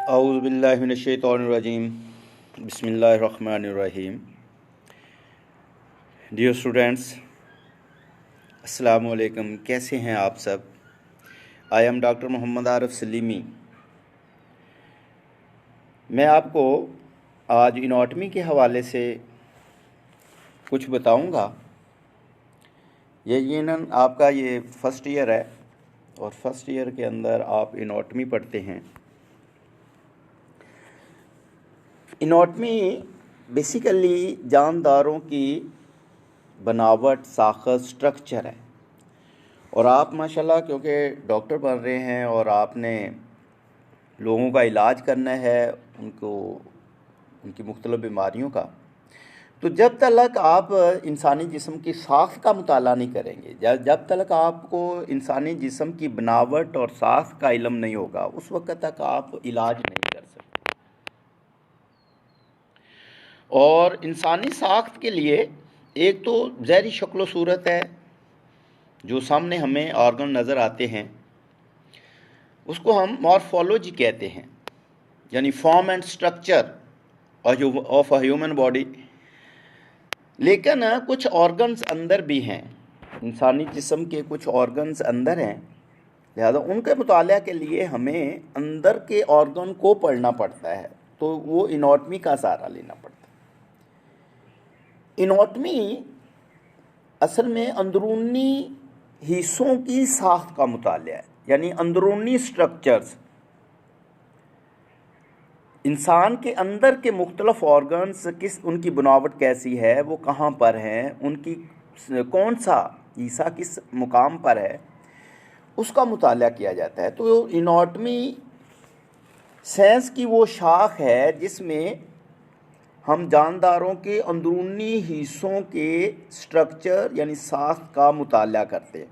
औज़ुबिल्लाहिमिनश्शैतानिर्रजीम बिस्मिल्लाहिर्रहमानिर्रहीम। Dear students, अस्सलाम वालेकुम। कैसे हैं आप सब? I am doctor Mohammad Arif Salimi. मैं आपको आज इनॉटमी के हवाले से कुछ बताऊंगा। यकीनन आपका ये फ़र्स्ट ईयर है और फर्स्ट ईयर के अंदर आप इनॉटमी पढ़ते हैं। इनॉटमी बेसिकली जानदारों की बनावट, साख़त, स्ट्रक्चर है। और आप माशाल्लाह क्योंकि डॉक्टर बन रहे हैं और आपने लोगों का इलाज करना है, उनकी मुख्तलिफ़ बीमारियों का, तो जब तक आप इंसानी जिस्म की साख़ का मुताला नहीं करेंगे, जब तक आपको इंसानी जिस्म की बनावट और साख़ का इल्म नहीं होगा, उस वक्त तक आप इलाज नहीं कर सकते। और इंसानी साख्त के लिए एक तो ज़ाहिरी शक्ल सूरत है, जो सामने हमें ऑर्गन नज़र आते हैं, उसको हम मॉर्फोलॉजी कहते हैं, यानी form and structure of a human body. लेकिन कुछ ऑर्गन्स अंदर भी हैं, इंसानी जिस्म के कुछ ऑर्गन्स अंदर हैं, लिहाजा उनके मुताला के लिए हमें अंदर के ऑर्गन को पढ़ना पड़ता है, तो वो इनॉटमी का सहारा लेना पड़ता है। इनॉटमी असल में अंदरूनी हिस्सों की साख्त का मुताला है, यानी अंदरूनी स्ट्रक्चर्स, इंसान के अंदर के मुख्तलिफ ऑर्गन्स उनकी बनावट कैसी है, वो कहाँ पर हैं, उनकी कौन सा हिस्सा किस मुकाम पर है, उसका मुताला किया जाता है। तो इनॉटमी साइंस की वो शाख है जिसमें हम जानदारों के अंदरूनी हिस्सों के स्ट्रक्चर यानी साख्त का मुताला करते हैं।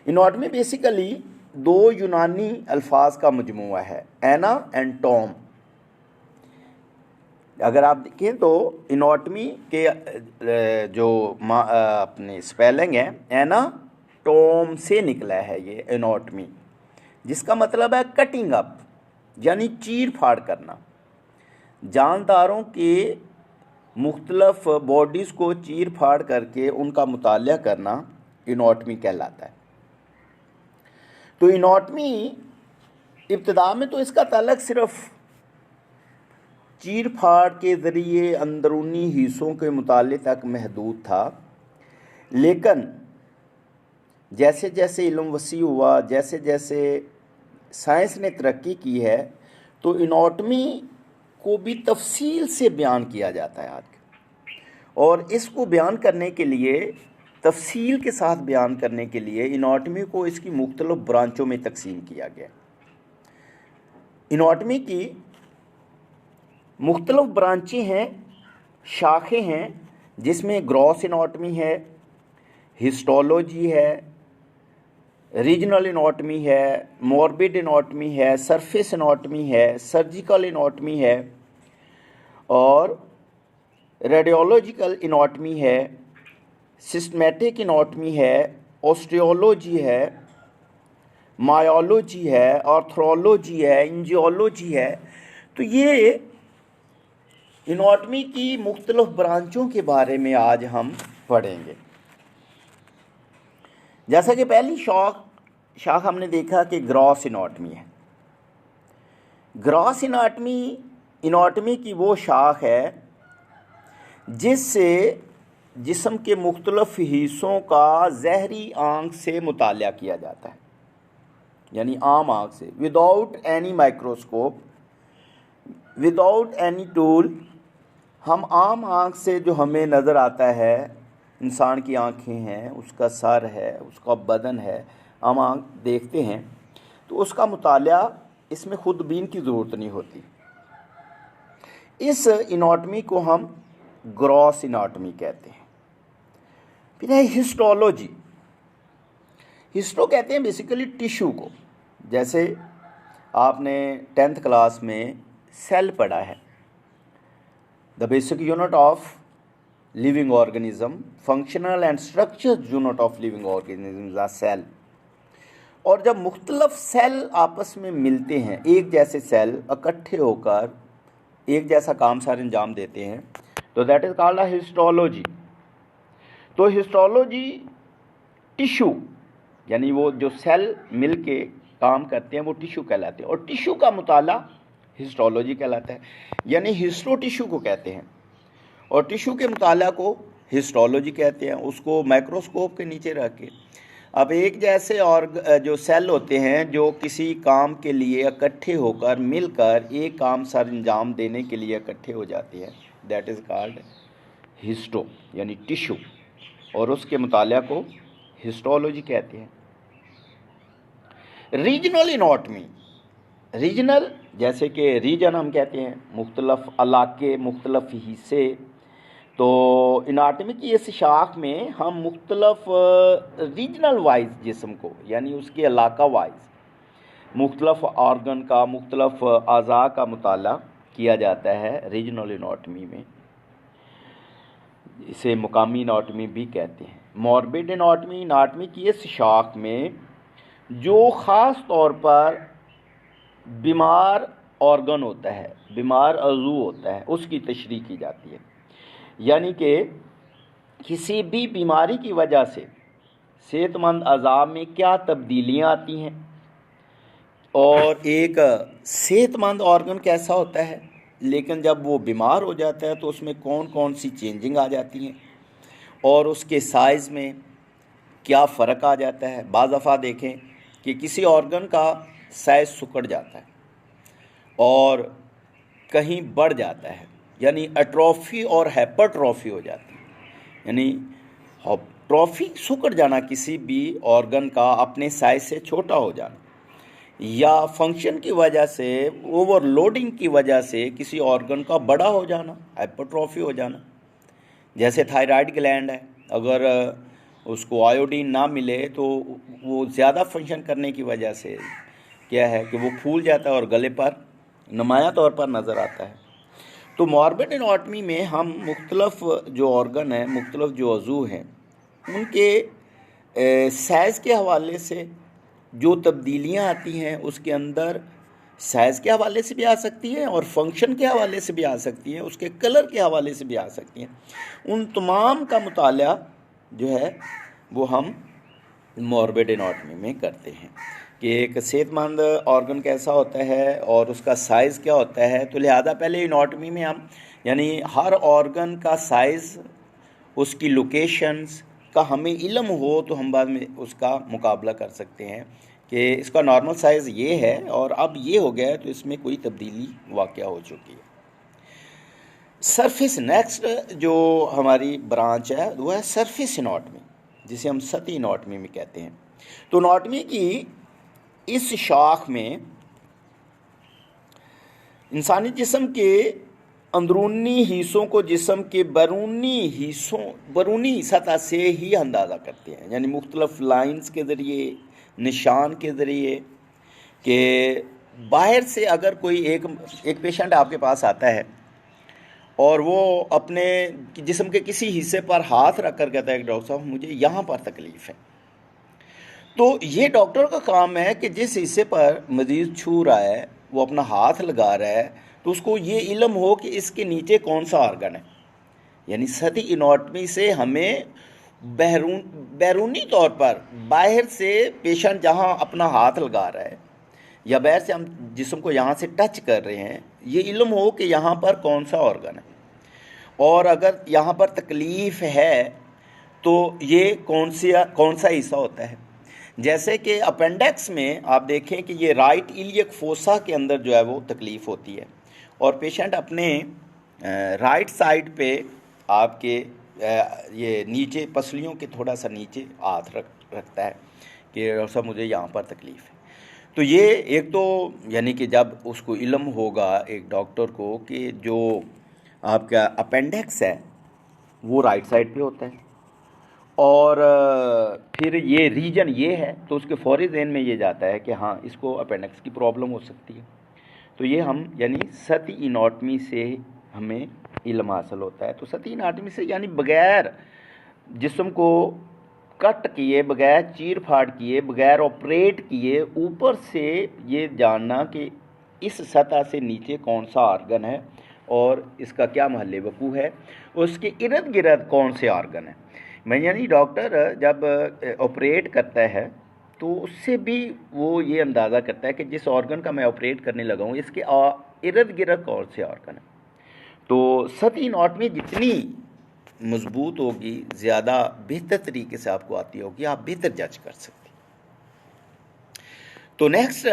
इनॉटमी बेसिकली दो यूनानी अल्फाज का मजमूआ है, एना एंड टॉम। अगर आप देखें तो इनॉटमी के जो अपने स्पेलिंग है, एना टॉम से निकला है ये इनॉटमी, जिसका मतलब है कटिंग अप, यानी चीर फाड़ करना। जानदारों के मुख्तलफ बॉडीज़ को चीर फाड़ करके उनका मुताला करना इनॉटमी कहलाता है। तो इनॉटमी इब्तिदा में तो इसका ताल्लुक सिर्फ चीर फाड़ के ज़रिए अंदरूनी हिस्सों के मुताले तक महदूद था, लेकिन जैसे जैसे इल्म वसी हुआ, जैसे जैसे साइंस ने तरक्की की है, तो इनॉटमी को भी तफसील से बयान किया जाता है आज। और इसको बयान करने के लिए, तफसील के साथ बयान करने के लिए, इनॉटमी को इसकी मुख्तलिफ ब्रांचों में तकसीम किया गया। इनॉटमी की मुख्तलिफ ब्रांचें हैं, शाखें हैं, जिसमें ग्रॉस इनॉटमी है, हिस्टोलॉजी है, रीजनल इनॉटमी है, मॉर्बिड इनॉटमी है, सरफेस इनॉटमी है, सर्जिकल इनॉटमी है, और रेडियोलॉजिकल इनॉटमी है, सिस्टमेटिक इनॉटमी है, ऑस्टियोलॉजी है, मायोलॉजी है, आर्थ्रोलॉजी है, एंजियोलॉजी है। तो ये इनॉटमी की मुख्तलिफ ब्रांचों के बारे में आज हम पढ़ेंगे। जैसा कि पहली शाख हमने देखा कि ग्रॉस इनॉटमी है। ग्रॉस इनॉटमी की वो शाख है जिससे जिस्म के मुख्तलिफ हिस्सों का ज़हरी आँख से मुताला किया जाता है, यानी आम आँख से, without any microscope, without any tool. हम आम आँख से जो हमें नज़र आता है, इंसान की आँखें हैं, उसका सर है, उसका बदन है, हम आँख देखते हैं, तो उसका मुताला इसमें खुदबीन की ज़रूरत नहीं होती। इस इनॉटमी को हम ग्रॉस इनॉटमी कहते हैं। फिर है हिस्टोलॉजी। हिस्टो कहते हैं बेसिकली टिश्यू को। जैसे आपने 10th क्लास में सेल पढ़ा है, the basic unit of living organism, functional and structure unit of living organism, the cell. और जब मुख्तलफ सेल आपस में मिलते हैं, एक जैसे सेल इकट्ठे होकर एक जैसा काम सारे अंजाम देते हैं, तो that is called a histology. तो हिस्टोलॉजी टिश्यू, यानी वो जो सेल मिल के काम करते हैं वो टिश्यू कहलाते हैं, और टिश्यू का मुताला हिस्टोलॉजी कहलाता है, यानी हिस्टो टिश्यू को कहते हैं, और टिश्यू के मुताला को हिस्टोलॉजी कहते हैं। उसको माइक्रोस्कोप के नीचे रख के अब एक जैसे और जो सेल होते हैं जो किसी काम के लिए इकट्ठे होकर मिलकर एक काम सर अंजाम देने के लिए इकट्ठे हो जाते हैं, दैट इज़ कॉल्ड हिस्टो यानी टिश्यू, और उसके मुताले को हिस्टोलॉजी कहते हैं। रीजनल इनॉटमी, रीजनल जैसे कि रीजन हम कहते हैं मुख्तलफ इलाके, मुख्तलफ हिस्से, तो इनाटमी की इस शाख में हम मुख्तलफ रीजनल वाइज जिस्म को यानी उसके इलाका वाइज मुख्तलफ ऑर्गन का, मुख्तलफ अज़ा का मुताला किया जाता है रीजनल इनाटमी में। इसे मुकामी इनाटमी भी कहते हैं। मॉर्बिड इनाटमी, इनाटमी की इस शाख में जो ख़ास तौर पर बीमार ऑर्गन होता है, बीमार अज़ू होता है, उसकी तशरीह की जाती है। यानी कि किसी भी बीमारी की वजह से सेहतमंद अज़ा में क्या तब्दीलियाँ आती हैं, और एक सेहतमंद ऑर्गन कैसा होता है, लेकिन जब वो बीमार हो जाता है तो उसमें कौन कौन सी चेंजिंग आ जाती हैं, और उसके साइज़ में क्या फ़र्क आ जाता है। बाज़ दफ़ा देखें कि किसी ऑर्गन का साइज़ सिकुड़ जाता है और कहीं बढ़ जाता है, यानी एट्रोफी और हाइपरट्रोफी हो जाती है। यानी ट्रॉफी सिकुड़ जाना, किसी भी ऑर्गन का अपने साइज से छोटा हो जाना, या फंक्शन की वजह से, ओवरलोडिंग की वजह से किसी ऑर्गन का बड़ा हो जाना, हाइपरट्रोफी हो जाना। जैसे थायराइड ग्लैंड है, अगर उसको आयोडीन ना मिले तो वो ज़्यादा फंक्शन करने की वजह से क्या है कि वो फूल जाता है और गले पर नुमाया तौर पर नज़र आता है। तो मॉर्बिड एनाटमी में हम मुख्तलफ जो ऑर्गन हैं, मुख्तलफ जो अज़ू हैं, उनके साइज़ के हवाले से जो तब्दीलियाँ आती हैं उसके अंदर साइज़ के हवाले से भी आ सकती हैं और फंक्शन के हवाले से भी आ सकती हैं, उसके कलर के हवाले से भी आ सकती हैं। उन तमाम का मुताला जो है वो हम मॉर्बिड एनाटमी में करते हैं कि एक सेहतमंद ऑर्गन कैसा होता है और उसका साइज़ क्या होता है। तो लिहाजा पहले एनाटमी में हम यानी हर ऑर्गन का साइज़, उसकी लोकेशंस का हमें इल्म हो तो हम बाद में उसका मुकाबला कर सकते हैं कि इसका नॉर्मल साइज़ ये है और अब ये हो गया है तो इसमें कोई तब्दीली वाक़या हो चुकी है। सरफेस, नेक्स्ट जो हमारी ब्रांच है वो है सरफेस एनाटमी, जिसे हम सतही एनाटमी में कहते हैं। तो एनाटमी की इस शाख में इंसानी जिस्म के अंदरूनी हिस्सों को जिस्म के बैरूनी सतह से ही अंदाज़ा करते हैं, यानी मुख्तलफ लाइंस के ज़रिए, निशान के ज़रिए, कि बाहर से अगर कोई एक पेशेंट आपके पास आता है और वो अपने जिस्म के किसी हिस्से पर हाथ रख कर कहता है कि डॉक्टर साहब मुझे यहाँ पर तकलीफ़ है, तो ये डॉक्टर का काम है कि जिस हिस्से पर मरीज़ छू रहा है, वो अपना हाथ लगा रहा है, तो उसको ये इल्म हो कि इसके नीचे कौन सा ऑर्गन है। यानी सतही एनाटमी से हमें बैरूनी तौर पर बाहर से पेशेंट जहाँ अपना हाथ लगा रहा है या बाहर से हम जिस्म को यहाँ से टच कर रहे हैं, ये इल्म हो कि यहाँ पर कौन सा ऑर्गन है, और अगर यहाँ पर तकलीफ़ है तो ये कौन सा हिस्सा होता है। जैसे कि अपेंडिक्स में आप देखें कि ये राइट इलियक फोसा के अंदर जो है वो तकलीफ़ होती है, और पेशेंट अपने राइट साइड पे आपके ये नीचे पसलियों के थोड़ा सा नीचे हाथ रखता है कि डॉक्टर साहब मुझे यहाँ पर तकलीफ़ है। तो ये एक तो यानी कि जब उसको इल्म होगा एक डॉक्टर को कि जो आपका अपेंडिक्स है वो राइट साइड पे होता है, और फिर ये रीजन ये है, तो उसके फौरी ज़हन में ये जाता है कि हाँ इसको अपेंडिक्स की प्रॉब्लम हो सकती है। तो ये हम यानी सतही एनाटमी से हमें इल्म हासिल होता है। तो सतही एनाटमी से यानी बग़ैर जिस्म को कट किए बगैर, चीर फाड़ किए बगैर, ऑपरेट किए ऊपर से ये जानना कि इस सतह से नीचे कौन सा ऑर्गन है और इसका क्या महल वकूअ है, उसके इर्द गिर्द कौन से ऑर्गन है। मैं यानी डॉक्टर जब ऑपरेट करता है तो उससे भी वो ये अंदाज़ा करता है कि जिस ऑर्गन का मैं ऑपरेट करने लगा हूँ इसके इर्द गिर्द कौन से ऑर्गन है। तो सतही एनाटॉमी जितनी मजबूत होगी, ज़्यादा बेहतर तरीके से आपको आती होगी, आप बेहतर जज कर सकते। तो नेक्स्ट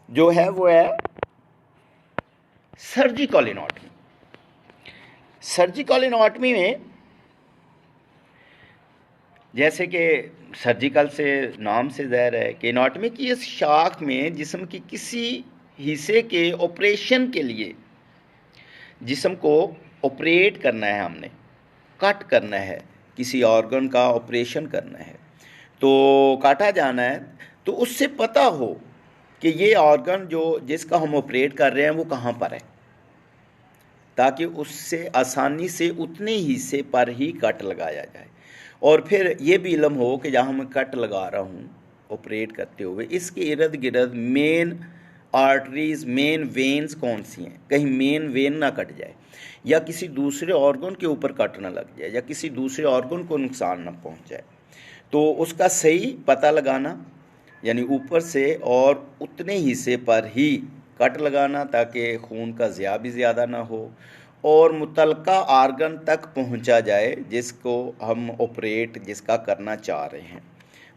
जो है वो है सर्जिकल एनाटॉमी। सर्जिकल एनाटॉमी में जैसे कि सर्जिकल से नाम से ज़ाहिर है कि एनाटॉमी की इस शाख में जिस्म की किसी हिस्से के ऑपरेशन के लिए, जिस्म को ऑपरेट करना है, हमने कट करना है, किसी ऑर्गन का ऑपरेशन करना है तो काटा जाना है, तो उससे पता हो कि ये ऑर्गन जो जिसका हम ऑपरेट कर रहे हैं वो कहाँ पर है, ताकि उससे आसानी से उतने हिस्से पर ही कट लगाया जाए। और फिर ये भी इल्म हो कि जहाँ मैं कट लगा रहा हूँ ऑपरेट करते हुए इसके इर्द गिर्द मेन आर्टरीज, मेन वेन्स कौन सी हैं, कहीं मेन वेन ना कट जाए या किसी दूसरे ऑर्गन के ऊपर कट ना लग जाए या किसी दूसरे ऑर्गन को नुकसान ना पहुँच जाए। तो उसका सही पता लगाना, यानी ऊपर से और उतने हिस्से पर ही कट लगाना ताकि खून का ज़िया भी ज़्यादा ना हो और मुतलका आर्गन तक पहुंचा जाए जिसको हम ऑपरेट जिसका करना चाह रहे हैं।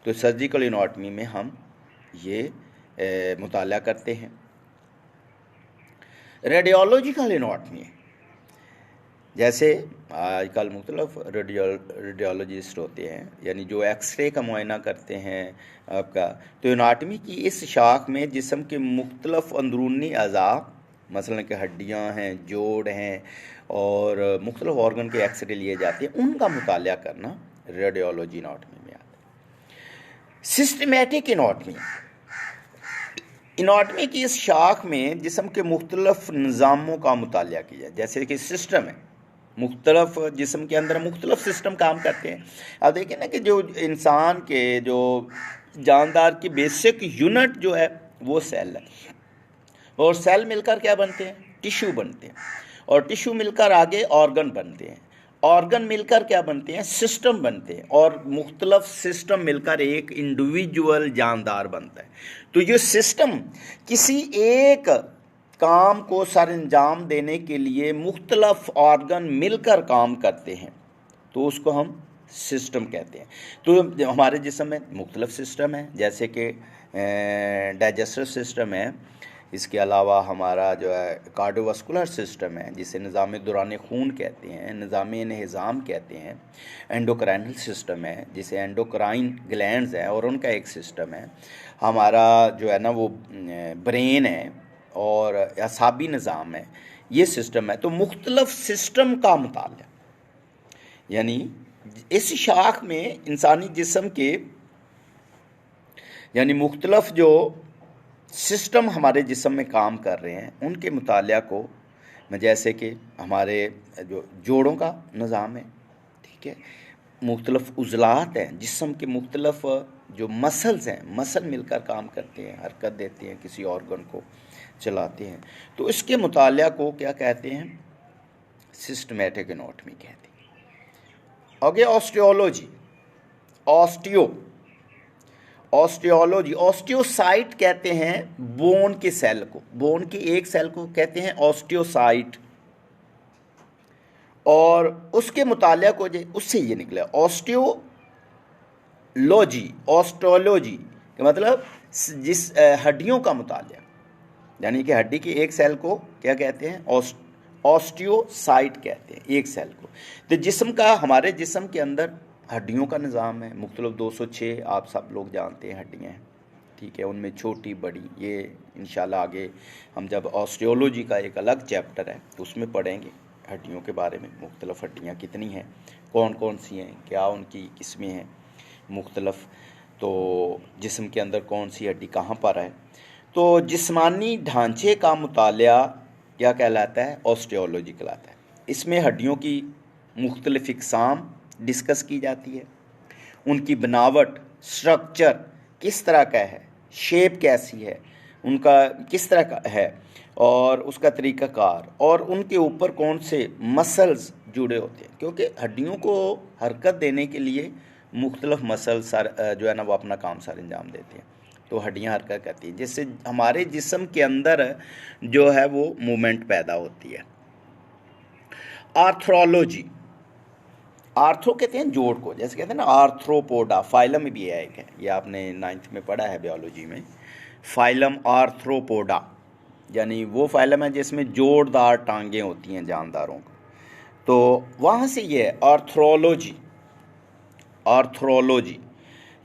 तो सर्जिकल एनाटॉमी में हम ये मुताला करते हैं। रेडियोलॉजिकल एनाटॉमी, जैसे आजकल मुख्तलिफ रेडियोलॉजिस्ट होते हैं, यानी जो एक्सरे का मुआयना करते हैं आपका, तो एनाटॉमी की इस शाख में जिस्म के मुख्तलिफ अंदरूनी अज़ा, मसलन कि हड्डियाँ हैं, जोड़ हैं और मुख्तलिफ ऑर्गन के एक्सरे लिए जाते हैं, उनका मुताला करना रेडियोलॉजी एनाटॉमी में आता है। सिस्टमेटिक एनाटॉमी, एनाटॉमी की इस शाख में जिस्म के मुख्तलिफ निज़ामों का मुताला किया, जैसे कि सिस्टम है, मुख्तलिफ जिस्म के अंदर मुख्तलिफ सिस्टम काम करते हैं। अब देखिए ना कि जो इंसान के जो जानदार की बेसिक यूनिट जो है वो सेल है, और सेल मिलकर क्या बनते हैं, टिश्यू बनते हैं, और टिश्यू मिलकर आगे ऑर्गन बनते हैं, ऑर्गन मिलकर क्या बनते हैं, सिस्टम बनते हैं, और मुख्तलिफ सिस्टम मिलकर एक इंडिविजुअल जानदार बनता है। तो ये सिस्टम किसी एक काम को सर अंजाम देने के लिए मुख्तलिफ ऑर्गन मिलकर काम करते हैं, तो उसको हम सिस्टम कहते हैं। तो हमारे जिस्म में मुख्तलिफ सिस्टम है, जैसे कि डाइजेस्टिव सिस्टम है, इसके अलावा हमारा जो है कार्डियोवास्कुलर सिस्टम है जिसे निज़ाम दौरान खून कहते हैं, निज़ाम इंहिज़ाम कहते हैं, एंडोक्राइनल सिस्टम है जिसे एंडोक्राइन ग्लैंड्स हैं और उनका एक सिस्टम है, हमारा जो है ना वो ब्रेन है और असाबी निज़ाम है, ये सिस्टम है। तो मुख्तलिफ सिस्टम का मुताला, यानी इस शाख में इंसानी जिस्म के यानी मुख्तलिफ जो सिस्टम हमारे जिस्म में काम कर रहे हैं उनके मुताला को, जैसे कि हमारे जो जोड़ों का निज़ाम है, ठीक है, मुख्तलिफ उज़लात हैं, जिस्म के मुख्तलिफ जो मसल्स हैं, मसल मिलकर काम करते हैं, हरकत देते हैं, किसी ऑर्गन को चलाते हैं, तो इसके मुताला को क्या कहते हैं, सिस्टमेटिक एनाटॉमी कहते हैं। आगे ऑस्टियोलॉजी, ऑस्टियोलॉजी, ऑस्टियोसाइट कहते हैं बोन के सेल को, बोन के एक सेल को कहते हैं ऑस्टियोसाइट, और उसके मुताला को उससे ये निकला ऑस्टियोलॉजी का मतलब जिस हड्डियों का मुताला, यानी कि हड्डी के एक सेल को क्या कहते हैं, ऑस्टियोसाइट कहते हैं, एक सेल को। तो जिस्म का, हमारे जिस्म के अंदर हड्डियों का निज़ाम है, मुख्तलिफ 206 आप सब लोग जानते हैं हड्डियाँ हैं, ठीक है, उनमें छोटी बड़ी, ये इंशाल्लाह आगे हम जब ऑस्टियोलॉजी का एक अलग चैप्टर है उसमें पढ़ेंगे हड्डियों के बारे में, मुख्तलिफ हड्डियाँ कितनी हैं, कौन कौन सी हैं, क्या उनकी किस्में हैं मुख्तलिफ, तो जिस्म के अंदर कौन सी हड्डी कहाँ पर है। तो जिस्मानी ढांचे का मुताला क्या कहलाता है, ऑस्टियोलॉजी कहलाता है। इसमें हड्डियों की मुख्तलिफ इक़साम डिस्कस की जाती है उनकी बनावट, स्ट्रक्चर किस तरह का है, शेप कैसी है, उनका किस तरह का है और उसका तरीक़ाकार, और उनके ऊपर कौन से मसल्स जुड़े होते हैं, क्योंकि हड्डियों को हरकत देने के लिए मुख्तलिफ मसल जो है ना वो अपना काम सार अंजाम देते हैं। तो हड्डियां हरकत करती हैं जिससे हमारे जिस्म के अंदर जो है वो मूवमेंट पैदा होती है। आर्थ्रोलॉजी, आर्थ्रो कहते हैं जोड़ को, जैसे कहते हैं ना आर्थ्रोपोडा, फाइलम में भी है एक है, ये आपने 9th में पढ़ा है बायोलॉजी में, फाइलम आर्थ्रोपोडा, यानी वो फाइलम है जिसमें जोड़दार टांगें होती हैं जानदारों को। तो वहाँ से ये है आर्थ्रोलॉजी, आर्थ्रोलॉजी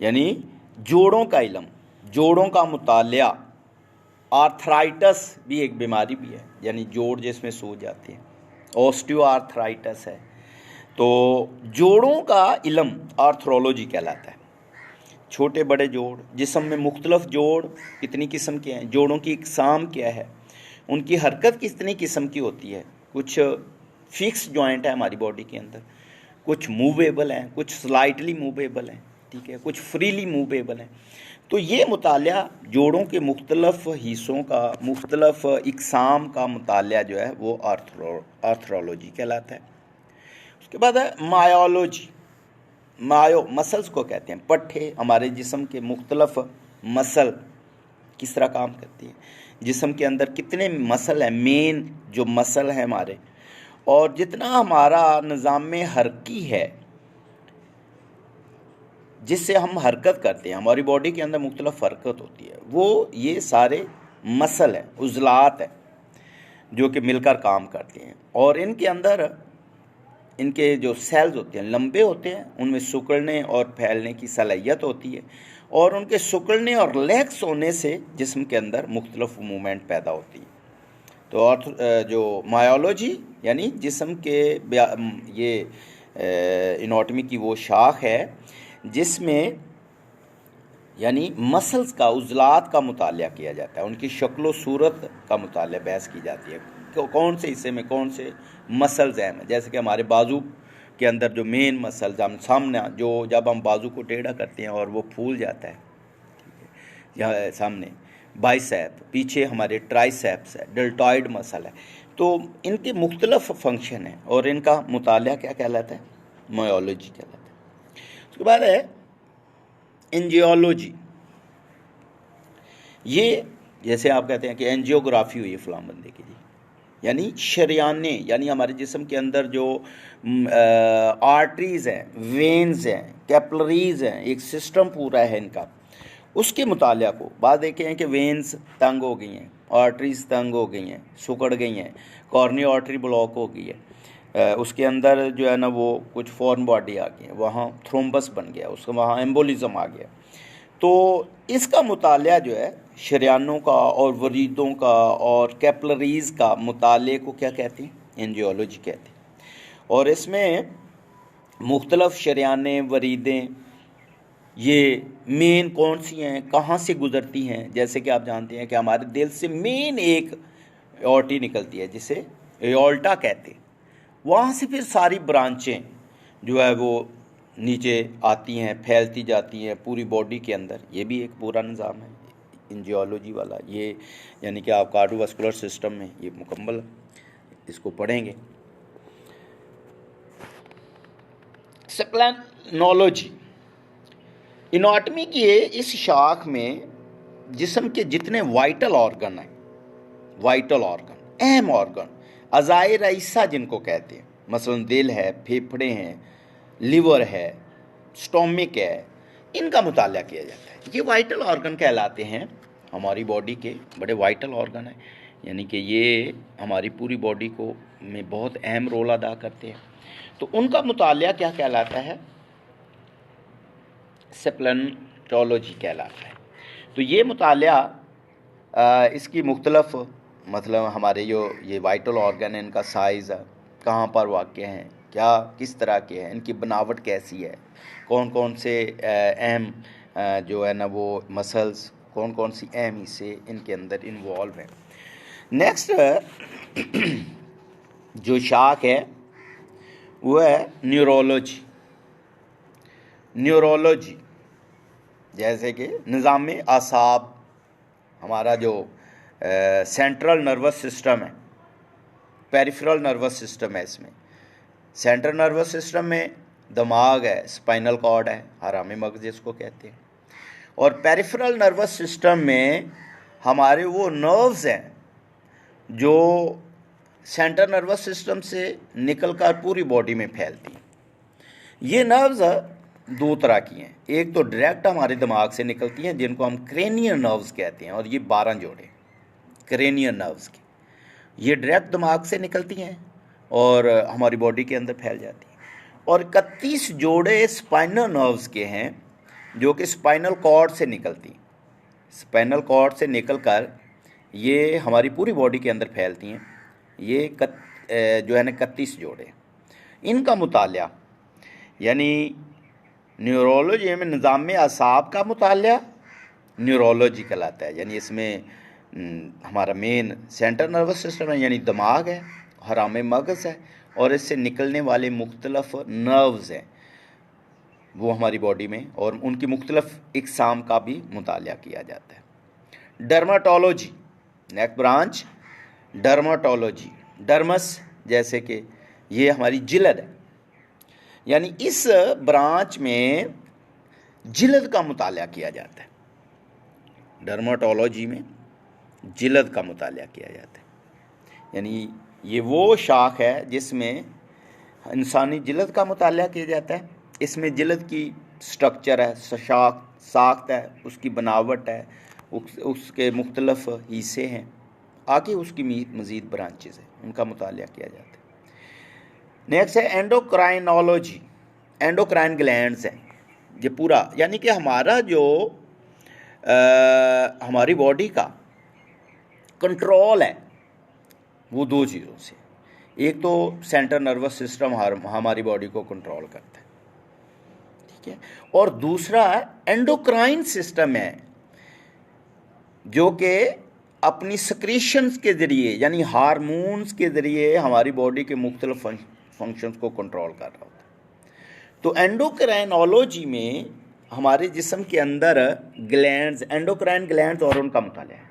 यानी जोड़ों का इल्म, जोड़ों का मुतालिया। आर्थराइटस भी एक बीमारी भी है, यानी जोड़ जिसमें सूज जाती है, ऑस्टियोआर्थराइटस है। तो जोड़ों का इल्म आर्थ्रोलॉजी कहलाता है। छोटे बड़े जोड़, जिस्म में मुख्तलिफ जोड़ कितनी किस्म के हैं, जोड़ों की इकसाम क्या है, उनकी हरकत कितनी किस्म की होती है। कुछ फिक्स जॉइंट है हमारी बॉडी के अंदर, कुछ मूवेबल हैं, कुछ स्लाइटली मूवेबल हैं, ठीक है, कुछ फ्रीली मूवेबल हैं। तो ये मुतालिया जोड़ों के मुख्तलिफ हिस्सों का, मुख्तलिफ इकसाम का मुतालिया जो है वो आर्थ्रोलॉजी कहलाता है। उसके बाद है मायोलॉजी। मायो मसल्स को कहते हैं, पट्टे, हमारे जिस्म के मुख्तलिफ मसल किस तरह काम करती है, जिस्म के अंदर कितने मसल हैं, मेन जो मसल हैं हमारे, और जितना हमारा निज़ाम हरकी है जिससे हम हरकत करते हैं, हमारी बॉडी के अंदर मुख्तलिफ हरकत होती है, वो ये सारे मसल हैं, उज़लात हैं जो कि मिलकर काम करते हैं। और इनके अंदर इनके जो सेल्स होते हैं लंबे होते हैं, उनमें सिकुड़ने और फैलने की सलाहियत होती है, और उनके सिकुड़ने और रिलैक्स होने से जिस्म के अंदर मुख्तलिफ मूवमेंट पैदा होती है। तो और जो मायोलॉजी यानी जिस्म के ये एनाटॉमी की वो शाख है जिसमें यानी मसल्स का, उज़लात का मुतालिया किया जाता है, उनकी शक्ल व सूरत का मुतालिया बहस की जाती है, कौन से हिस्से में कौन से मसल्स हैं। जैसे कि हमारे बाजू के अंदर जो मेन मसल्स, हम सामने जो जब हम बाजू को टेढ़ा करते हैं और वो फूल जाता है, यहाँ सामने बाइसेप, पीछे हमारे ट्राइसेप्स है, डेल्टॉइड मसल है। तो इनके मुख्तलिफ फंक्शन हैं और इनका मुतालिया क्या कहलाता है, मायोलॉजी कहलाता है। उसके बाद है एंजियोलॉजी। ये जैसे आप कहते हैं कि एंजियोग्राफी हुई है फलां बंदे की, जी यानी शरियाने, यानी हमारे जिस्म के अंदर जो आर्टरीज़ हैं, वेन्स हैं, कैपलरीज़ हैं, एक सिस्टम पूरा है इनका, उसके मुतालिया को बाद देखे हैं कि वेन्स तंग हो गई हैं, आर्टरीज़ तंग हो गई हैं, सुकड़ गई हैं, कॉर्निया आर्टरी ब्लॉक हो गई है, उसके अंदर जो है ना वो कुछ फॉरेन बॉडी आ गई है, वहाँ थ्रोम्बस बन गया, उसका वहाँ एम्बोलिज्म आ गया। तो इसका मुतालिया जो है शरियानों का और वरीदों का और कैपलरीज़ का मुताले को क्या कहते हैं, एंजियोलॉजी कहते हैं। और इसमें मुख्तलिफ शरियाने, वरीदें, ये मेन कौन सी हैं, कहाँ से गुज़रती हैं। जैसे कि आप जानते हैं कि हमारे दिल से मेन एक एओर्टी निकलती है जिसे एओर्टा कहते हैं, वहाँ से फिर सारी ब्रांचें जो है वो नीचे आती हैं, फैलती जाती हैं पूरी बॉडी के अंदर। ये भी एक पूरा निज़ाम है एंजियोलॉजी वाला, ये यानी कि आप कार्डियोवास्कुलर सिस्टम में ये मुकम्मल इसको पढ़ेंगे। स्प्लेनोलॉजी, एनाटॉमी की इस शाख में जिस्म के जितने वाइटल ऑर्गन हैं, वाइटल ऑर्गन, अहम ऑर्गन, अज़ाए रईसा जिनको कहते हैं, मसलन दिल है, फेफड़े हैं, लिवर है, स्टोमिक है, इनका मुतालिया किया जाता है। ये वाइटल ऑर्गन कहलाते हैं, हमारी बॉडी के बड़े वाइटल ऑर्गन हैं, यानी कि ये हमारी पूरी बॉडी को में बहुत अहम रोल अदा करते हैं। तो उनका मुतालिया क्या कहलाता है, स्प्लेनोलॉजी कहलाता है। तो ये मुतालिया इसकी मुख्तलिफ मतलब हमारे जो ये वाइटल ऑर्गन है इनका साइज़ कहाँ पर वाक़ हैं, क्या किस तरह के हैं, इनकी बनावट कैसी है, कौन कौन से अहम जो है ना वो मसल्स, कौन कौन सी अहम हिस्से इनके अंदर इन्वॉल्व हैं। नेक्स्ट जो शाख है वो है न्यूरोलॉजी। न्यूरोलॉजी, जैसे कि निज़ाम आसाब, हमारा जो सेंट्रल नर्वस सिस्टम है, पेरिफेरल नर्वस सिस्टम है, इसमें सेंट्रल नर्वस सिस्टम में दिमाग है, स्पाइनल कॉर्ड है, हरामी मगज जिसको कहते हैं, और पेरिफेरल नर्वस सिस्टम में हमारे वो नर्व्स हैं जो सेंट्रल नर्वस सिस्टम से निकलकर पूरी बॉडी में फैलती हैं। ये नर्व्स दो तरह की हैं, एक तो डायरेक्ट हमारे दिमाग से निकलती हैं जिनको हम क्रेनियल नर्व्स कहते हैं, और ये 12 जोड़े क्रेनियल नर्व्स के, ये डायरेक्ट दिमाग से निकलती हैं और हमारी बॉडी के अंदर फैल जाती हैं। और 31 जोड़े स्पाइनल नर्व्स के हैं जो कि स्पाइनल कॉर्ड से निकलती हैं, स्पाइनल कॉर्ड से निकलकर ये हमारी पूरी बॉडी के अंदर फैलती हैं। ये जो है ना 31 जोड़े, इनका मुतालिया यानी न्यूरोलॉजी में निज़ाम आसाब का मुतालिया न्यूरोलॉजी कहलाता है। यानी इसमें हमारा मेन सेंट्रल नर्वस सिस्टम है, यानी दिमाग है, हराम मगज़ है, और इससे निकलने वाले मुख्तलफ नर्व्स हैं वो हमारी बॉडी में, और उनकी मुख्तलफ इकसाम का भी मुतालिया किया जाता है। Dermatology, next branch dermatology. Dermis जैसे कि ये हमारी जिल्द है, यानी इस ब्रांच में जिल्द का मुतालिया किया जाता है। डर्माटोलॉजी में जिल्द का मुतालिया किया जाता है, यानी ये वो शाख है जिसमें इंसानी जिल्द का मुतालिया किया जाता है। इसमें जिल्द की स्ट्रक्चर है, साख्त है, उसकी बनावट है, उसके मुख्तलफ हिस्से हैं, आगे उसकी मज़ीद ब्रांचेस हैं, उनका मुतालिया किया जाता है। नेक्स्ट है एंडोक्राइनोलॉजी। एंडोक्राइन ग्लैंड्स हैं ये पूरा, यानी कि हमारा जो हमारी बॉडी का कंट्रोल है वो दो चीज़ों से, एक तो सेंट्रल नर्वस सिस्टम हमारी बॉडी को कंट्रोल करता है, ठीक है, और दूसरा एंडोक्राइन सिस्टम है जो कि अपनी सक्रीशंस के ज़रिए यानी हार्मोन्स के ज़रिए हमारी बॉडी के मुख्तलिफ फंक्शंस को कंट्रोल कर रहा होता है। तो एंडोक्राइनोलॉजी में हमारे जिस्म के अंदर ग्लैंड्स, एंडोक्राइन ग्लैंड्स और उनका मुतालिया है।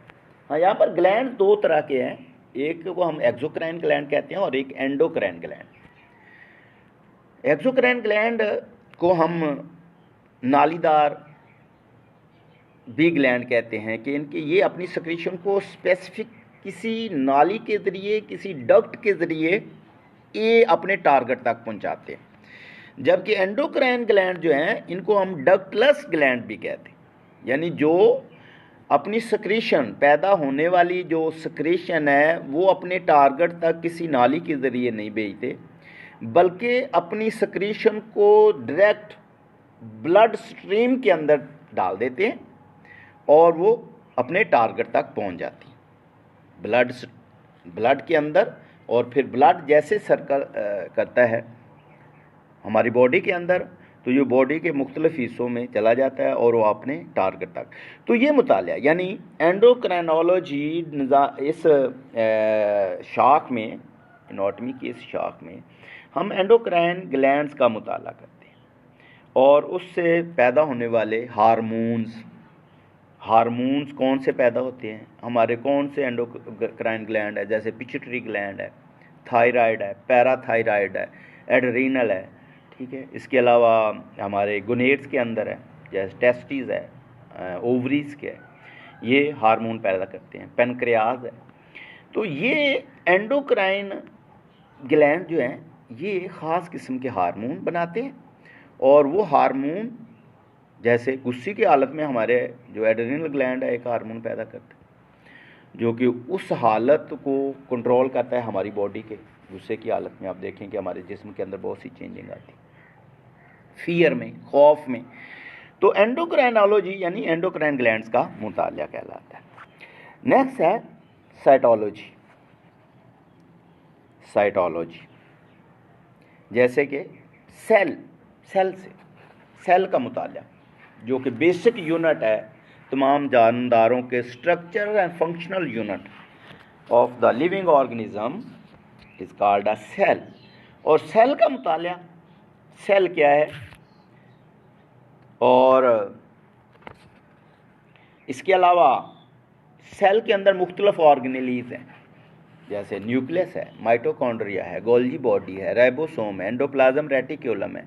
हाँ, यहाँ पर ग्लैंड दो तरह के हैं, एक को हम एक्सोक्राइन ग्लैंड कहते हैं और एक एंडोक्राइन ग्लैंड। एक्सोक्राइन ग्लैंड को हम नालीदार भी ग्लैंड कहते हैं कि इनके ये अपनी सक्रीशन को स्पेसिफिक किसी नाली के ज़रिए, किसी डक्ट के ज़रिए ये अपने टारगेट तक पहुंचाते हैं। जबकि एंडोक्राइन ग्लैंड जो हैं इनको हम डक्टलेस ग्लैंड भी कहते हैं, यानी जो अपनी सक्रीशन, पैदा होने वाली जो सक्रीशन है वो अपने टारगेट तक किसी नाली के ज़रिए नहीं भेजते, बल्कि अपनी सक्रीशन को डायरेक्ट ब्लड स्ट्रीम के अंदर डाल देते हैं और वो अपने टारगेट तक पहुंच जाती है ब्लड के अंदर, और फिर ब्लड जैसे सर्कल करता है हमारी बॉडी के अंदर तो ये बॉडी के मुख्तलिफ हिस्सों में चला जाता है और वो अपने टारगेट तक। तो ये मुतालिया यानी एंडोक्राइनोलॉजी इस शाख में, एनाटॉमी की इस शाख में हम एंडोक्राइन ग्लैंड्स का मुताला करते हैं और उससे पैदा होने वाले हार्मोन्स कौन से पैदा होते हैं, हमारे कौन से एंडोक्राइन ग्लैंड है, जैसे पिट्यूटरी ग्लैंड है, थायराइड है, पैराथायराइड है, एड्रीनल है, ठीक है। इसके अलावा हमारे गोनेड्स के अंदर है, जैसे टेस्टिस है, ओवरीज के है, ये हार्मोन पैदा करते हैं, पेनक्रियाज है। तो ये एंडोक्राइन ग्लैंड जो हैं ये ख़ास किस्म के हार्मोन बनाते हैं और वो हार्मोन जैसे गुस्से की हालत में हमारे जो एड्रीनल ग्लैंड है एक हार्मोन पैदा करता है जो कि उस हालत को कंट्रोल करता है हमारी बॉडी के। गुस्से की हालत में आप देखें कि हमारे जिस्म के अंदर बहुत सी चेंजिंग आती है, फियर में, खौफ में। तो एंडोक्राइनोलॉजी यानी एंडोक्राइन ग्लैंड्स का मुतालिया कहलाता है। नेक्स्ट है साइटोलॉजी, जैसे कि सेल का मुतालिया जो कि बेसिक यूनिट है तमाम जानदारों के structural and functional unit of the living organism is called a cell. और सेल का मुतालिया, सेल क्या है, और इसके अलावा सेल के अंदर मुख्तलिफ ऑर्गेनेलीज हैं, जैसे न्यूक्लियस है, माइटोकॉन्ड्रिया है, गोल्गी बॉडी है, राइबोसोम है, एंडोप्लाज्म रेटिक्यूलम है।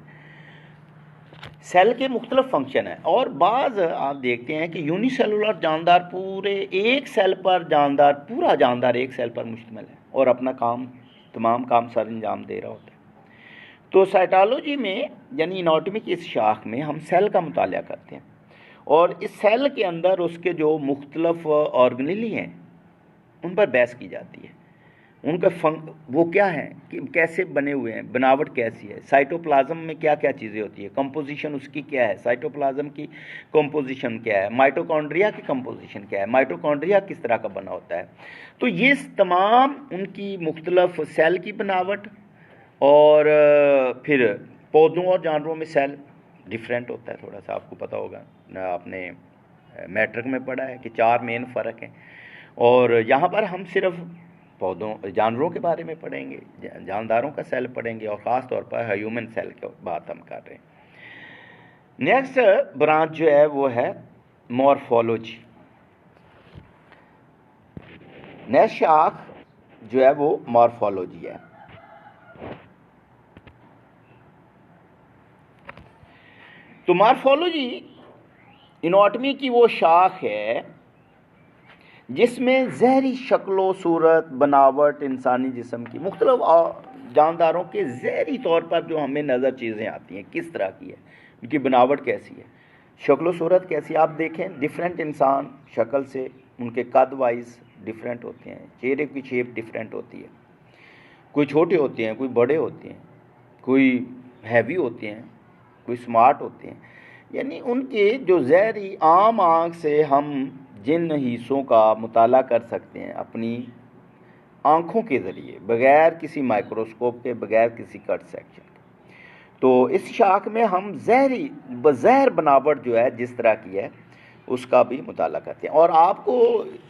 सेल के मुख्तलिफ फंक्शन हैं। और बाज़ आप देखते हैं कि यूनिसेलुलर जानदार पूरे एक सेल पर जानदार, पूरा जानदार एक सेल पर मुश्तमिल है और अपना तमाम काम सर अंजाम दे रहा होता है। तो साइटोलॉजी में यानी एनाटॉमी की इस शाख में हम सेल का मुताला करते हैं और इस सेल के अंदर उसके जो मुख्तलिफ ऑर्गेनेली हैं उन पर बहस की जाती है। उनका वो क्या है कि कैसे बने हुए हैं, बनावट कैसी है, साइटोप्लाज्म में क्या क्या चीज़ें होती है, कंपोजिशन उसकी क्या है, साइटोप्लाज्म की कंपोजिशन क्या है, माइटोकॉन्ड्रिया की कंपोजिशन क्या है, माइटोकॉन्ड्रिया किस तरह का बना होता है। तो ये तमाम उनकी मुख्तलिफ सेल की बनावट और फिर पौधों और जानवरों में सेल डिफरेंट होता है थोड़ा सा, आपको पता होगा, आपने मैट्रिक में पढ़ा है कि 4 मेन फ़र्क हैं। और यहाँ पर हम सिर्फ पौधों जानवरों के बारे में पढ़ेंगे, जानदारों का सेल पढ़ेंगे और ख़ास तौर पर ह्यूमन सेल की बात हम कर रहे हैं। नेक्स्ट ब्रांच जो है वो है मॉर्फोलॉजी। नेक्स्ट शाख जो है वो मॉर्फोलॉजी है। तो मॉर्फोलॉजी एनाटॉमी की वो शाख है जिसमें ज़हरी शक्लो सूरत बनावट इंसानी जिस्म की मुख्तलिफ जानदारों के ज़हरी तौर पर जो हमें नज़र चीज़ें आती हैं किस तरह की है, उनकी बनावट कैसी है, शक्लो सूरत कैसी। आप देखें डिफरेंट इंसान शक्ल से उनके कद वाइज डिफरेंट होते हैं, चेहरे की शेप डिफरेंट होती है, कोई छोटे होते हैं, कोई बड़े होते हैं, कोई हैवी होते हैं, कोई स्मार्ट होते हैं। यानी उनके जो ज़हरी आम आँख से हम जिन हिस्सों का मुताला कर सकते हैं अपनी आँखों के ज़रिए, बग़ैर किसी माइक्रोस्कोप के, बग़ैर किसी कट सेक्शन के, तो इस शाख में हम ज़हर बनावट जो है जिस तरह की है उसका भी मुताला करते हैं। और आपको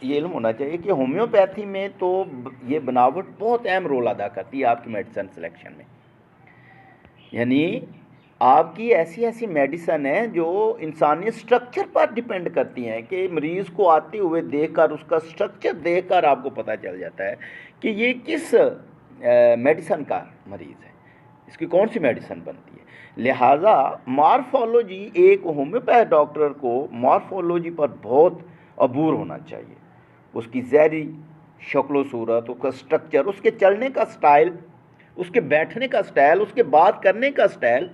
ये इल्म होना चाहिए कि होम्योपैथी में तो ये बनावट बहुत अहम रोल अदा करती है आपकी मेडिसिन सिलेक्शन में। यानी आपकी ऐसी ऐसी मेडिसन है जो इंसानी स्ट्रक्चर पर डिपेंड करती हैं कि मरीज़ को आते हुए देखकर, उसका स्ट्रक्चर देखकर आपको पता चल जाता है कि ये किस मेडिसन का मरीज़ है, इसकी कौन सी मेडिसन बनती है। लिहाजा मॉर्फोलॉजी, एक होम्योपैथ डॉक्टर को मॉर्फोलॉजी पर बहुत अबूर होना चाहिए। उसकी ज़हरी शक्ल सूरत, उसका स्ट्रक्चर, उसके चलने का स्टाइल, उसके बैठने का स्टाइल, उसके बात करने का स्टाइल,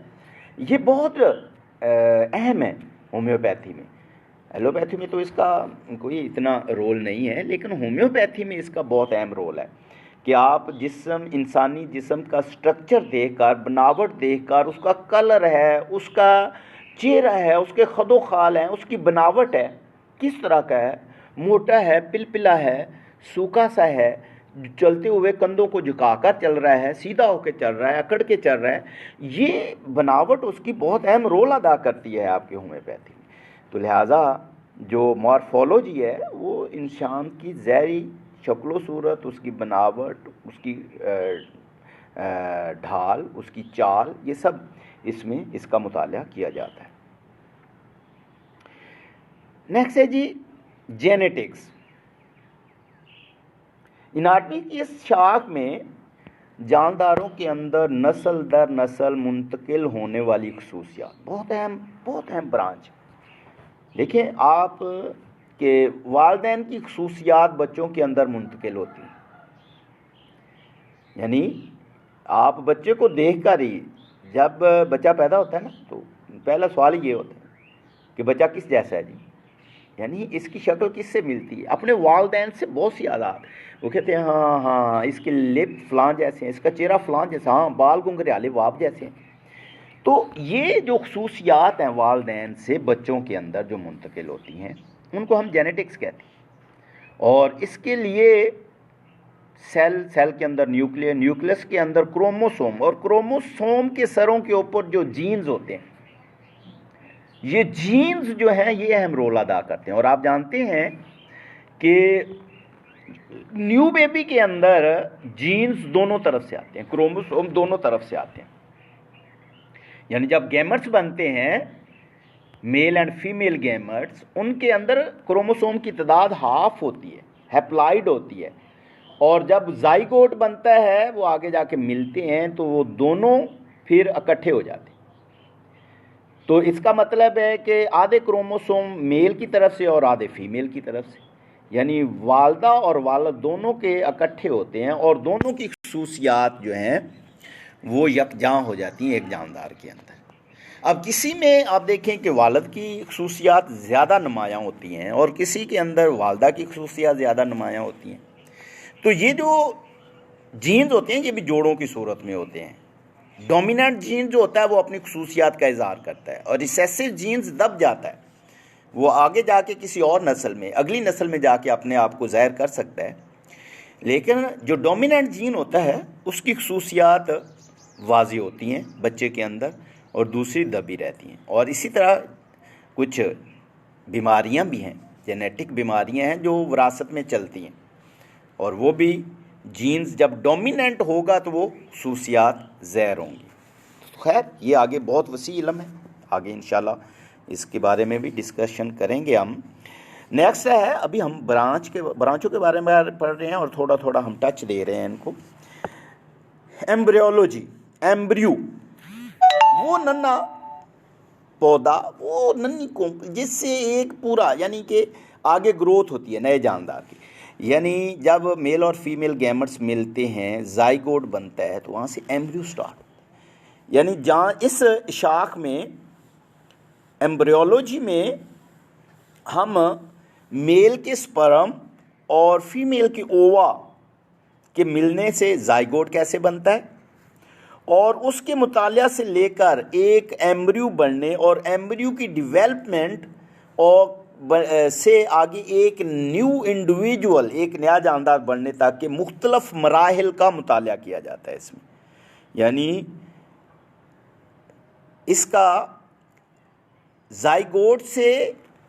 ये बहुत अहम है होम्योपैथी में। एलोपैथी में तो इसका कोई इतना रोल नहीं है, लेकिन होम्योपैथी में इसका बहुत अहम रोल है कि आप इंसानी जिस्म का स्ट्रक्चर देखकर, बनावट देखकर, उसका कलर है, उसका चेहरा है, उसके खदो खाल हैं, उसकी बनावट है किस तरह का है, मोटा है, पिलपिला है, सूखा सा है, चलते हुए कंधों को झुकाकर चल रहा है, सीधा होकर चल रहा है, अकड़ के चल रहा है, ये बनावट उसकी बहुत अहम रोल अदा करती है आपकी होम्योपैथी में। तो लिहाजा जो मॉर्फोलॉजी है वो इंसान की ज़हरी शक्लो सूरत, उसकी बनावट, उसकी ढाल, उसकी चाल, ये सब इसमें इसका मुताला किया जाता है। नेक्स्ट है जी जेनेटिक्स। एनाटॉमी की इस शाख में जानदारों के अंदर नस्ल दर नस्ल मुंतकिल होने वाली खसूसियात बहुत अहम ब्रांच। देखिए आप के वालिदैन की खसूसियात बच्चों के अंदर मुंतकिल होती हैं। यानी आप बच्चे को देख कर ही, जब बच्चा पैदा होता है ना, तो पहला सवाल ये होता है कि बच्चा किस जैसा है जी, यानी इसकी शक्ल किससे मिलती है। अपने वालिदैन से बहुत सी आदत, वो कहते हैं हाँ हाँ इसके लिप फलां जैसे हैं, इसका चेहरा फलां जैसा, हाँ बाल घुंघराले वाप जैसे हैं। तो ये जो खसूसियात हैं वालिदैन से बच्चों के अंदर जो मुंतकिल होती हैं उनको हम जेनेटिक्स कहते हैं। और इसके लिए सेल के अंदर न्यूक्लियस के अंदर क्रोमोसोम, और क्रोमोसोम के सरों के ऊपर जो जीन्स होते हैं, ये जीन्स जो हैं ये अहम रोल अदा करते हैं। और आप जानते हैं कि न्यू बेबी के अंदर जीन्स दोनों तरफ से आते हैं, क्रोमोसोम दोनों तरफ से आते हैं। यानी जब गैमेट्स बनते हैं मेल एंड फीमेल गैमेट्स, उनके अंदर क्रोमोसोम की तादाद हाफ होती है, हैप्लॉइड होती है, और जब जाइगोट बनता है वो आगे जाके मिलते हैं तो वो दोनों फिर इकट्ठे हो जाते हैं। तो इसका मतलब है कि आधे क्रोमोसोम मेल की तरफ से और आधे फीमेल की तरफ से, यानी वालदा और वालद दोनों के इकट्ठे होते हैं और दोनों की खसूसियात जो हैं वो यकजां हो जाती हैं एक जानदार के अंदर। अब किसी में आप देखें कि वालद की खसूसियात ज़्यादा नुमायाँ होती हैं और किसी के अंदर वालदा की खसूसियात ज़्यादा नुमायाँ होती हैं। तो ये जो जीन्स होते हैं ये भी जोड़ों की सूरत में होते हैं। डोमिनेंट जीन जो होता है वो अपनी खसूसियात का इजहार करता है, और रिसेसिव जीन्स दब जाता है, वो आगे जाके किसी और नस्ल में, अगली नस्ल में जाके अपने आप को ज़ाहिर कर सकता है। लेकिन जो डोमिनेंट जीन होता है उसकी खसूसियात वाज़ी होती हैं बच्चे के अंदर और दूसरी दबी रहती हैं। और इसी तरह कुछ बीमारियां भी हैं, जेनेटिक बीमारियां हैं जो विरासत में चलती हैं, और वो भी जीन्स जब डोमिनेंट होगा तो वो खसूसियात ज़ाहिर होंगी। तो खैर ये आगे बहुत वसी इल्म है, आगे इंशाल्लाह इसके बारे में भी डिस्कशन करेंगे हम। नेक्स्ट है, अभी हम ब्रांचों के बारे में पढ़ रहे हैं और थोड़ा थोड़ा हम टच दे रहे हैं इनको। एम्ब्रियोलॉजी, एम्ब्रियो वो नन्ना पौधा, वो नन्ही कोंप जिससे एक पूरा यानी कि आगे ग्रोथ होती है नए जानदार की। यानी जब मेल और फीमेल गैमेट्स मिलते हैं, जाइगोट बनता है, तो वहाँ से एम्ब्रियो स्टार्ट, यानी जहाँ इस शाख में एम्ब्रियोलॉजी में हम मेल के स्पर्म और फीमेल के ओवा के मिलने से जाइगोट कैसे बनता है, और उसके मुतालिया से लेकर एक एम्ब्रियो बनने और एम्ब्रियो की डेवलपमेंट और से आगे एक न्यू इंडिविजुअल, एक नया जानदार बनने तक के मुख्तलफ मराहिल का मुतालिया किया जाता है इसमें। यानी इसका जाइगोट से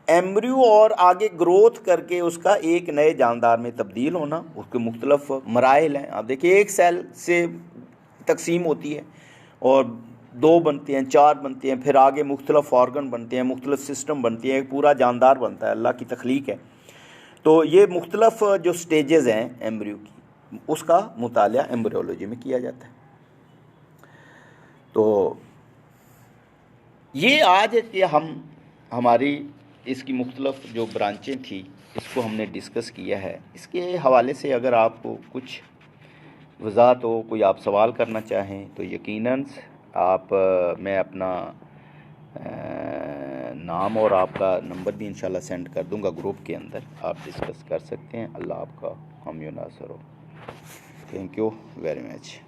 एम्ब्रियो और आगे ग्रोथ करके उसका एक नए जानदार में तब्दील होना, उसके मुख्तलफ मराहिल हैं। आप देखिए एक सेल से तकसीम होती है और 2 बनते हैं, 4 बनते हैं, फिर आगे मुख्तलिफ ऑर्गन बनते हैं, मुख्तलिफ सिस्टम बनती हैं, एक पूरा जानदार बनता है, अल्लाह की तख्लीक है। तो ये मुख्तलिफ जो स्टेजेस हैं एम्ब्रियो की, उसका मुतालिया एम्ब्रियोलॉजी में किया जाता है। तो ये आज कि हमारी इसकी मुख्तलिफ जो ब्रांचें थी इसको हमने डिस्कस किया है। इसके हवाले से अगर आपको कुछ वज़ाहत हो, कोई आप सवाल करना चाहें तो यकीनन आप मैं अपना नाम और आपका नंबर भी इंशाल्लाह सेंड कर दूंगा ग्रुप के अंदर, आप डिस्कस कर सकते हैं। अल्लाह आपका हामी नासर हो। Thank you very much.